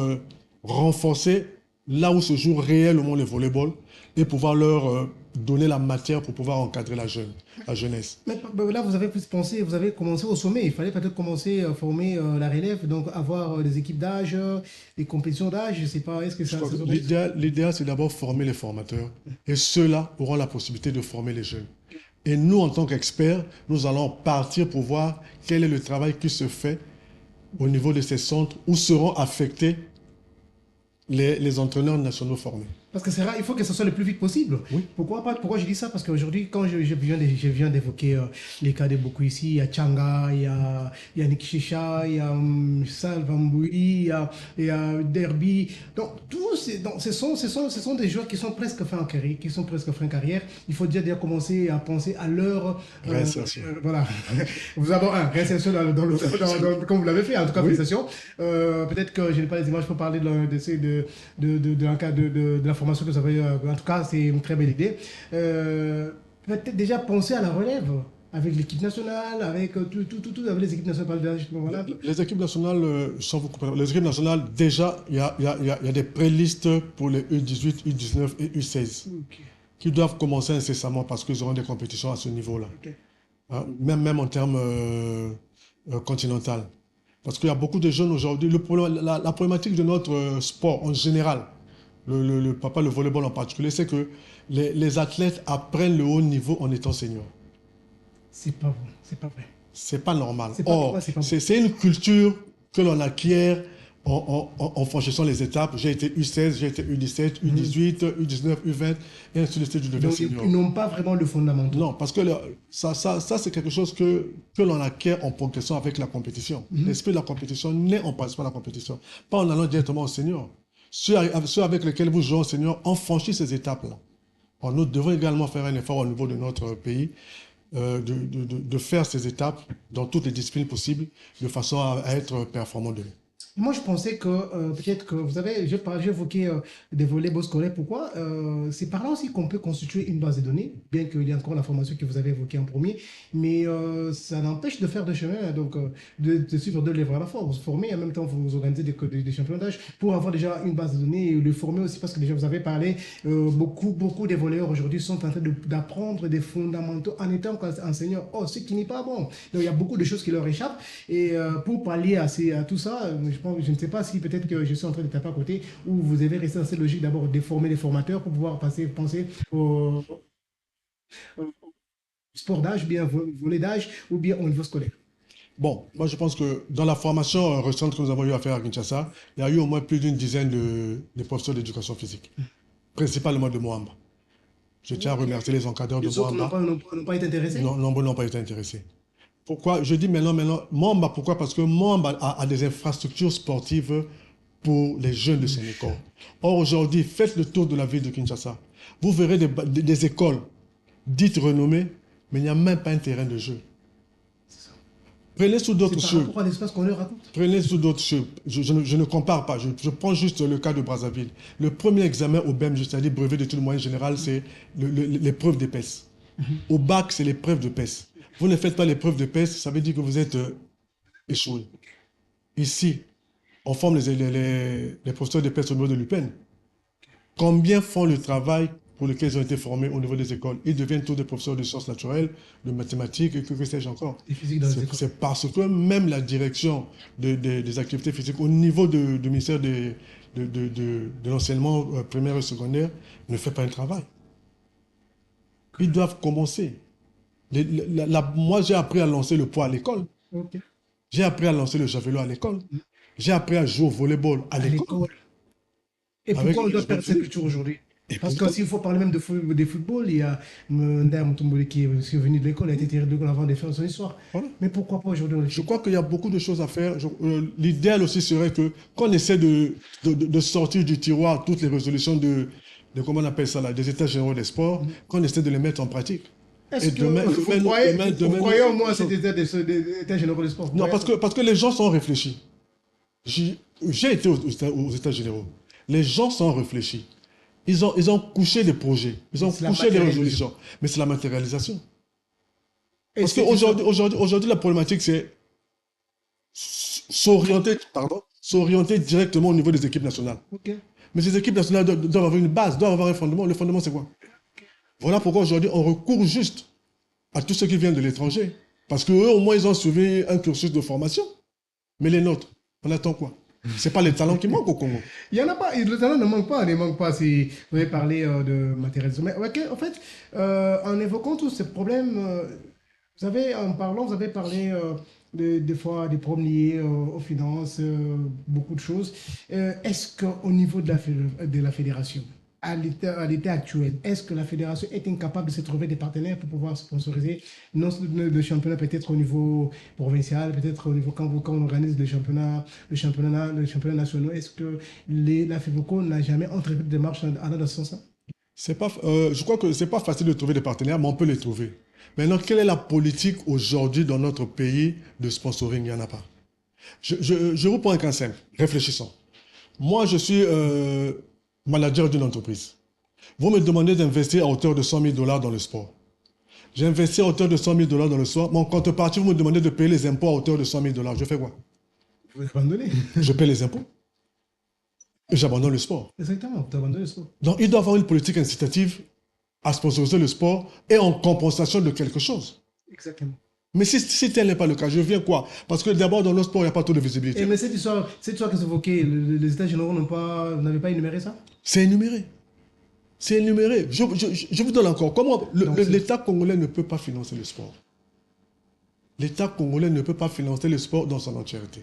renforcer là où se joue réellement le volleyball et pouvoir leur donner la matière pour pouvoir encadrer la jeunesse. Mais là, vous avez pensé, vous avez commencé au sommet. Il fallait peut-être commencer à former la relève, donc avoir des équipes d'âge, des compétitions d'âge. Je ne sais pas, est-ce que ça... L'idéal, c'est d'abord former les formateurs. Et ceux-là auront la possibilité de former les jeunes. Et nous, en tant qu'experts, nous allons partir pour voir quel est le travail qui se fait au niveau de ces centres où seront affectés les entraîneurs nationaux formés. Parce que c'est rare, il faut que ce soit le plus vite possible. Oui. Pourquoi je dis ça? Parce qu'aujourd'hui, quand je viens d'évoquer les cas de beaucoup ici, il y a Changa, il y a Nikishisha, il y a Salvamboui, il y a Derby. Donc, ce sont des joueurs qui sont presque fin en carrière, Il faut déjà commencer à penser à leur... réinsertion. Voilà. Vous avez réinsertion comme vous l'avez fait, en tout cas, félicitations. Peut-être que je n'ai pas les images pour parler de la formation que vous avez, en tout cas, c'est une très belle idée. Peut-être déjà penser à la relève avec l'équipe nationale, avec tout, avec les équipes nationales. Voilà. Les équipes nationales, les équipes nationales, déjà, il y a des prélistes pour les U18, U19 et U16 qui doivent commencer incessamment parce qu'ils auront des compétitions à ce niveau-là. hein, même en termes continental. Parce qu'il y a beaucoup de jeunes aujourd'hui, la problématique de notre sport en général, le volleyball en particulier, c'est que les athlètes apprennent le haut niveau en étant seniors. C'est pas vrai, c'est pas vrai. C'est pas normal. C'est pas Or, pourquoi c'est pas vrai. c'est une culture que l'on acquiert en franchissant les étapes. J'ai été U16, j'ai été U17, U18, U19, U20, et ainsi de suite, je deviens Donc, senior. ils n'ont pas vraiment le fondamental. Non, parce que ça c'est quelque chose que l'on acquiert en progressant avec la compétition. L'esprit de la compétition naît en participant à la compétition, pas en allant directement au senior. Ceux avec lesquels vous jouez au senior ont franchi ces étapes-là. Alors, nous devons également faire un effort au niveau de notre pays de faire ces étapes dans toutes les disciplines possibles de façon à être performant demain. Moi, je pensais que peut-être que vous avez, j'ai évoqué des volets scolaires. Pourquoi? C'est par là aussi qu'on peut constituer une base de données, bien qu'il y ait encore la formation que vous avez évoquée en premier, mais ça n'empêche de faire de chemin, hein, donc de suivre deux lèvres à la fois. Vous formez, en même temps, vous organisez des championnats d'âge pour avoir déjà une base de données et le former aussi, parce que déjà, vous avez parlé, beaucoup des volleyeurs aujourd'hui sont en train d'apprendre des fondamentaux en étant enseignants. Oh, ce qui n'est pas bon. Donc, il y a beaucoup de choses qui leur échappent. Et pour pallier à tout ça, je ne sais pas si peut-être que je suis en train de taper à côté, ou vous avez resté dans cette logique d'abord de former les formateurs pour pouvoir penser au sport d'âge, bien volet d'âge, ou bien au niveau scolaire. Bon, moi je pense que dans la formation récente que nous avons eu à faire à Kinshasa, il y a eu au moins plus d'une dizaine de professeurs d'éducation physique, principalement de Moamba. Je tiens à remercier les encadreurs de Les autres Moamba. n'ont pas été intéressés? Non, nombreux n'ont pas été intéressés. Pourquoi? Je dis maintenant, Moamba, pourquoi? Parce que Moamba a des infrastructures sportives pour les jeunes de son école. Or, aujourd'hui, faites le tour de la ville de Kinshasa. Vous verrez des écoles dites renommées, mais il n'y a même pas un terrain de jeu. Prenez sous d'autres C'est par cieux. rapport à l'espace qu'on leur raconte. Prenez sous d'autres cieux. Je ne compare pas. Je prends juste le cas de Brazzaville. Le premier examen au BEM, c'est-à-dire brevet d'études moyennes générales, c'est l'épreuve d'épaisse. Au bac, c'est l'épreuve de PES. Vous ne faites pas l'épreuve de PES, ça veut dire que vous êtes échoué. Ici, on forme les professeurs de PES au niveau de l'UPEN. Combien font le travail pour lequel ils ont été formés au niveau des écoles? Ils deviennent tous des professeurs de sciences naturelles, de mathématiques, et que sais-je encore. C'est parce que même la direction des activités physiques au niveau du ministère de l'enseignement primaire et secondaire ne fait pas un travail. Ils doivent commencer. Moi, j'ai appris à lancer le poids à l'école. Okay. J'ai appris à lancer le javelot à l'école. J'ai appris à jouer au volleyball à l'école. Et pourquoi on doit perdre cette culture aujourd'hui? Parce que s'il faut parler même de football, il y a Ndaya Mutombole qui est venu de l'école, a été tiré de l'école avant de faire son histoire. Voilà. Mais pourquoi pas aujourd'hui? Je crois qu'il y a beaucoup de choses à faire. L'idéal aussi serait que qu'on essaie de sortir du tiroir toutes les résolutions de comment on appelle ça là, des états généraux des sports, qu'on essaie de les mettre en pratique. Est-ce que vous croyez au moins cet état généraux des sports? Non, parce que les gens sont réfléchis. J'ai été aux états généraux. Les gens sont réfléchis. Ils ont couché des projets, ils ont couché des résolutions, mais c'est la matérialisation. Parce qu'aujourd'hui, la problématique, c'est s'orienter directement au niveau des équipes nationales. Okay. Mais ces équipes nationales doivent avoir une base, doivent avoir un fondement. Le fondement, c'est quoi? Voilà pourquoi aujourd'hui, on recourt juste à tous ceux qui viennent de l'étranger. Parce qu'eux, au moins, ils ont suivi un cursus de formation. Mais les nôtres, on attend quoi? Ce n'est pas les talents qui manquent au Congo. Il n'y en a pas, le talent ne manque pas, si vous avez parlé de matérialisation. Mais en fait, en évoquant tous ces problèmes, vous avez parlé des fois des problèmes liés aux finances, beaucoup de choses. Est-ce qu'au niveau de la fédération, à l'état actuel, est-ce que la fédération est incapable de se trouver des partenaires pour pouvoir sponsoriser non le championnat peut-être au niveau provincial, peut-être au niveau quand on organise le championnat national? Est-ce que la FEVOCO n'a jamais entrepris de démarches allant dans ce sens-là? Je crois que ce n'est pas facile de trouver des partenaires, mais on peut les trouver. Maintenant, quelle est la politique aujourd'hui dans notre pays de sponsoring? Il n'y en a pas. Je vous prends un cas simple. Réfléchissons. Moi, je suis manager d'une entreprise. Vous me demandez d'investir à hauteur de $100 000 dans le sport. J'ai investi à hauteur de $100 000 dans le sport. Mon contrepartie, vous me demandez de payer les impôts à hauteur de $100 000. Je fais quoi? Vous abandonnez. Je paie les impôts. Et j'abandonne le sport. Exactement, vous abandonnez le sport. Donc, il doit y avoir une politique incitative à sponsoriser le sport et en compensation de quelque chose. Exactement. Mais si tel n'est pas le cas, je viens quoi? Parce que d'abord, dans nos sports, il n'y a pas trop de visibilité. Mais cette histoire que vous évoquez, les États généraux vous n'avez pas énuméré ça? C'est énuméré. C'est énuméré. Je vous donne encore. Comment l'État congolais ne peut pas financer le sport? L'État congolais ne peut pas financer le sport dans son entièreté.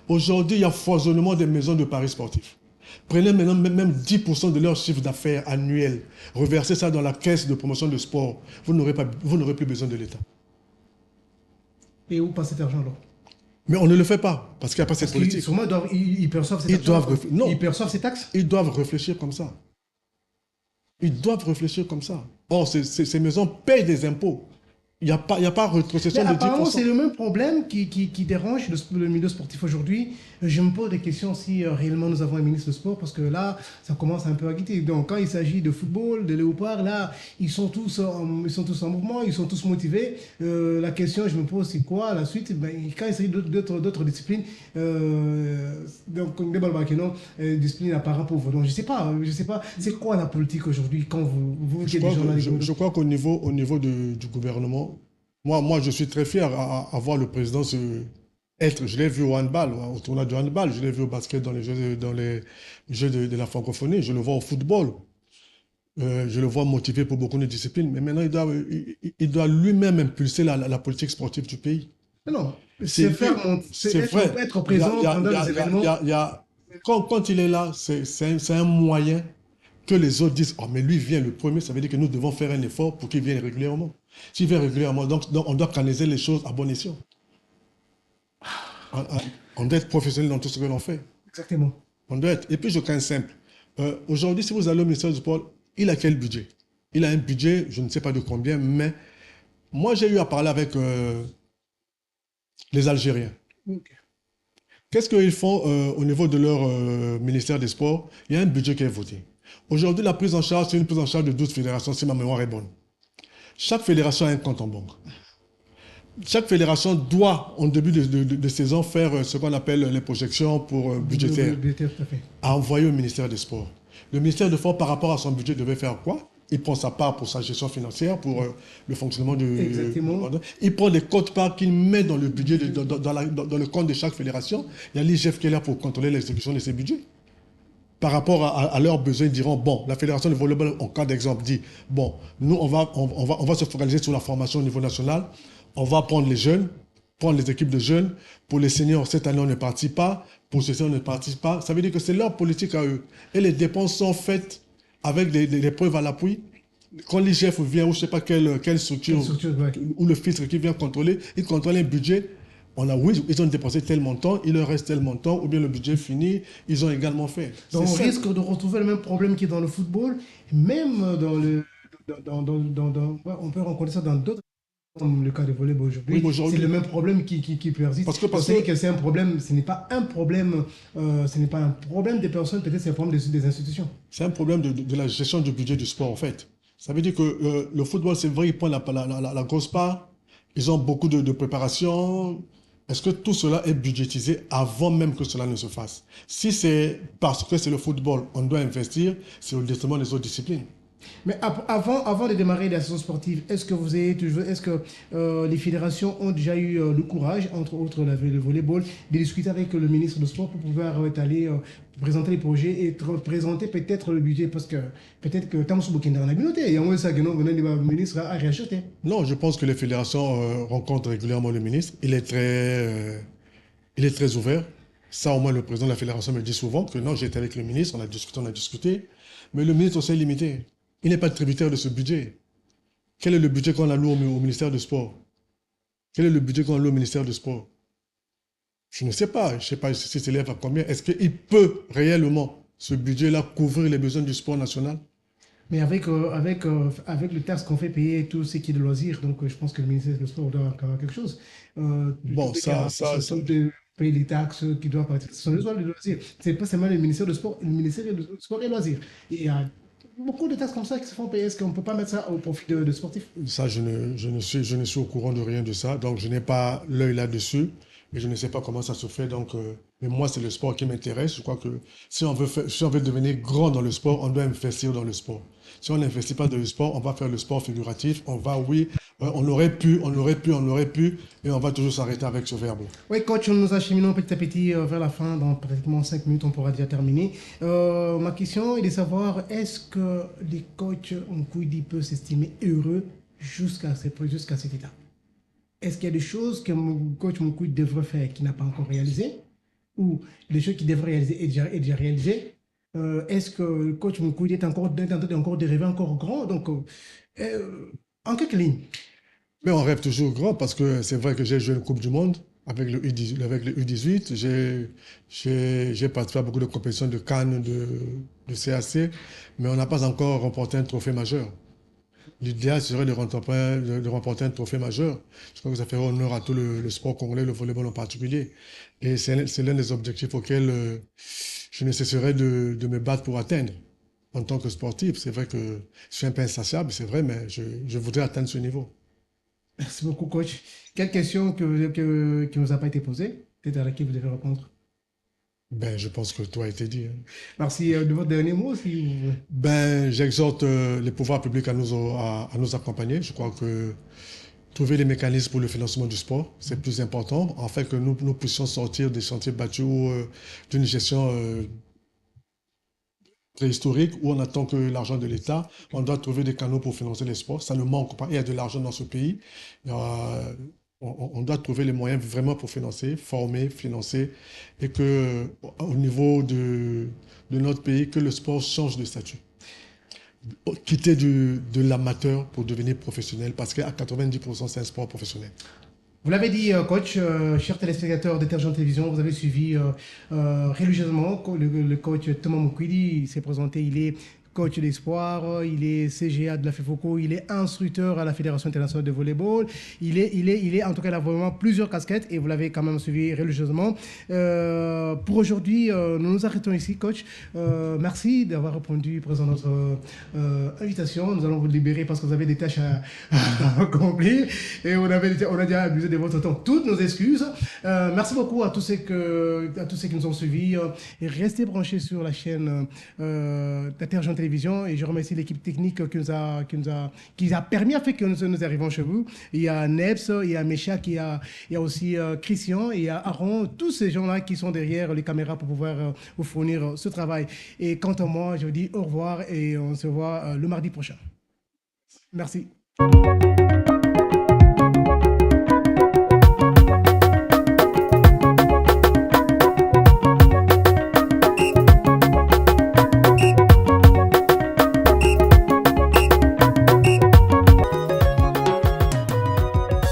Aujourd'hui, il y a foisonnement des maisons de paris sportifs. Prenez maintenant même 10% de leur chiffre d'affaires annuel, reversez ça dans la caisse de promotion de sport. Vous n'aurez plus besoin de l'État. Et où passe cet argent-là? Mais on ne le fait pas, parce qu'il n'y a pas cette politique. Sûrement, ils perçoivent cette non, ils perçoivent ces taxes? Ils doivent réfléchir comme ça. Ils doivent réfléchir comme ça. Or, ces maisons payent des impôts. Il n'y a pas rétrocession de 10%. Apparemment, c'est le même problème qui dérange le milieu sportif aujourd'hui. Je me pose des questions si réellement nous avons un ministre de sport, parce que là, ça commence un peu à guetter. Donc, quand il s'agit de football, de léopard, là, ils sont tous en mouvement, ils sont tous motivés. La question, je me pose, c'est quoi la suite? Quand il s'agit d'autres disciplines, donc, des balbakeno, disciplines à parents pauvres. Donc, je sais pas, c'est quoi la politique aujourd'hui quand vous je crois qu'au niveau du gouvernement, moi, je suis très fier à voir le président je l'ai vu au handball, au tournoi du handball, je l'ai vu au basket dans les jeux de la francophonie, je le vois au football, je le vois motivé pour beaucoup de disciplines, mais maintenant il doit lui-même impulser la politique sportive du pays. Non, c'est être présent pendant les événements. Quand il est là, c'est un moyen que les autres disent, oh mais lui vient le premier, ça veut dire que nous devons faire un effort pour qu'il vienne régulièrement. S'il vient régulièrement, donc on doit canaliser les choses à bon escient. On doit être professionnel dans tout ce que l'on fait. Exactement. On doit être. Et puis je crains simple. Aujourd'hui, si vous allez au ministère du Sport, il a quel budget? Il a un budget, je ne sais pas de combien, mais moi j'ai eu à parler avec les Algériens. Okay. Qu'est-ce qu'ils font au niveau de leur ministère des Sports? Il y a un budget qui est voté. Aujourd'hui, la prise en charge, c'est une prise en charge de 12 fédérations, si ma mémoire est bonne. Chaque fédération a un compte en banque. Chaque fédération doit, en début de saison, faire ce qu'on appelle les projections budgétaires, à envoyer au ministère des Sports. Le ministère des Sports, par rapport à son budget, devait faire quoi? Il prend sa part pour sa gestion financière, pour le fonctionnement du... Exactement. Il prend les quotes-parts qu'il met dans le budget, dans le compte de chaque fédération. Il y a l'IGF qui est là pour contrôler l'exécution de ces budgets. Par rapport à leurs besoins, ils diront, bon, la fédération de volleyball, en cas d'exemple, dit, bon, nous, on va se focaliser sur la formation au niveau national. On va prendre les jeunes, prendre les équipes de jeunes. Pour les seniors, cette année, on ne participe pas. Pour ceux-ci, on ne participe pas. Ça veut dire que c'est leur politique à eux. Et les dépenses sont faites avec des preuves à l'appui. Quand l'IGF vient, ou je ne sais pas quelle structure ou le filtre qui vient contrôler, il contrôle un budget. Oui, ils ont dépensé tel montant, il leur reste tel montant, ou bien le budget fini, ils ont également fait. Donc on risque de retrouver le même problème qui est dans le football, même on peut rencontrer ça dans d'autres, comme le cas de volleyball aujourd'hui. Oui, c'est le même problème qui persiste. Parce que c'est un problème, ce n'est pas un problème des personnes, peut-être c'est un problème des institutions. C'est un problème de la gestion du budget du sport, en fait. Ça veut dire que le football, c'est vrai, il prend la grosse part, ils ont beaucoup de préparation. Est-ce que tout cela est budgétisé avant même que cela ne se fasse? Si c'est parce que c'est le football, on doit investir, c'est au détriment des autres disciplines. Mais avant de démarrer la saison sportive, est-ce que les fédérations ont déjà eu le courage, entre autres le volleyball, de discuter avec le ministre de Sport pour pouvoir aller présenter les projets et présenter peut-être le budget? Parce que peut-être que Tamsou Bokenda en a noté, et en moins ça que le ministre a réacheté. Non, je pense que les fédérations rencontrent régulièrement le ministre. Il est très ouvert. Ça, au moins, le président de la fédération me dit souvent que non, j'ai été avec le ministre, on a discuté. Mais le ministre aussi est limité. Il n'est pas tributaire de ce budget. Quel est le budget qu'on alloue au ministère du Sport? Quel est le budget qu'on alloue au ministère du Sport? Je ne sais pas. Je ne sais pas si s'élève à combien. Est-ce qu'il peut réellement, ce budget-là, couvrir les besoins du sport national? Mais avec le taxe qu'on fait payer tout ce qui est de loisirs, donc je pense que le ministère du Sport doit avoir quelque chose. Payer les taxes qui doivent partir. Ce sont les loisirs. Ce n'est pas seulement le ministère du Sport, le ministère du Sport et loisirs. Il y a beaucoup de taxes comme ça qui se font payer. Est-ce qu'on ne peut pas mettre ça au profit de sportifs? Ça, je ne suis au courant de rien de ça. Donc, je n'ai pas l'œil là-dessus. Et je ne sais pas comment ça se fait. Donc, mais moi, c'est le sport qui m'intéresse. Je crois que si on veut devenir grand dans le sport, on doit investir dans le sport. Si on n'investit pas dans le sport, on va faire le sport figuratif. On va, On aurait pu, et on va toujours s'arrêter avec ce verbe. Oui, coach, nous acheminons petit à petit vers la fin. Dans pratiquement 5 minutes, on pourra déjà terminer. Ma question est de savoir, est-ce que les coachs Nkoudi peut s'estimer heureux jusqu'à cet état? Est-ce qu'il y a des choses que mon coach Nkoudi devrait faire qu'il n'a pas encore réalisé? Ou des choses qu'il devrait réaliser et déjà réalisées? Est-ce que le coach Nkoudi est encore en train de rêver encore grand? Donc, en quelques lignes. Mais on rêve toujours grand parce que c'est vrai que j'ai joué une Coupe du Monde avec le U18. Avec le U18. J'ai participé à beaucoup de compétitions de Cannes, de CAC, mais on n'a pas encore remporté un trophée majeur. L'idéal serait de remporter un trophée majeur. Je crois que ça ferait honneur à tout le sport congolais, le volleyball en particulier. Et c'est l'un des objectifs auxquels je ne cesserai de me battre pour atteindre. En tant que sportif, c'est vrai que je suis un peu insatiable, c'est vrai, mais je voudrais atteindre ce niveau. Merci beaucoup, coach. Quelle question qui ne nous a pas été posée, peut-être à laquelle vous devez répondre? Ben, je pense que tout a été dit, hein. Merci de votre dernier mot. Si vous... Ben, j'exhorte les pouvoirs publics à nous accompagner. Je crois que trouver les mécanismes pour le financement du sport, c'est plus important, afin que nous puissions sortir des sentiers battus ou d'une gestion préhistorique où on attend que l'argent de l'État. On doit trouver des canaux pour financer les sports. Ça ne manque pas. Il y a de l'argent dans ce pays. On doit trouver les moyens vraiment pour financer, former, financer, et que au niveau de notre pays, que le sport change de statut. Quitter de l'amateur pour devenir professionnel, parce qu'à 90%, c'est un sport professionnel. Vous l'avez dit, coach, chers téléspectateurs de Terre Télévision, vous avez suivi religieusement le coach Thomas Mukwidi. Il s'est présenté, il est coach d'espoir, il est CGA de la FEFOCO, il est instructeur à la Fédération internationale de volleyball. Il est en tout cas, il a vraiment plusieurs casquettes et vous l'avez quand même suivi religieusement. Pour aujourd'hui, nous nous arrêtons ici, coach. Merci d'avoir répondu présent à notre invitation. Nous allons vous libérer parce que vous avez des tâches à accomplir et on a déjà abusé de votre temps. Toutes nos excuses. Merci beaucoup à tous ceux qui nous ont suivis et restez branchés sur la chaîne d'Intergent Télévision et je remercie l'équipe technique qui a permis à fait que nous arrivions chez vous. Il y a Nebs, il y a Mécha, il y a aussi Christian, il y a Aaron, tous ces gens-là qui sont derrière les caméras pour pouvoir vous fournir ce travail. Et quant à moi, je vous dis au revoir et on se voit le mardi prochain. Merci.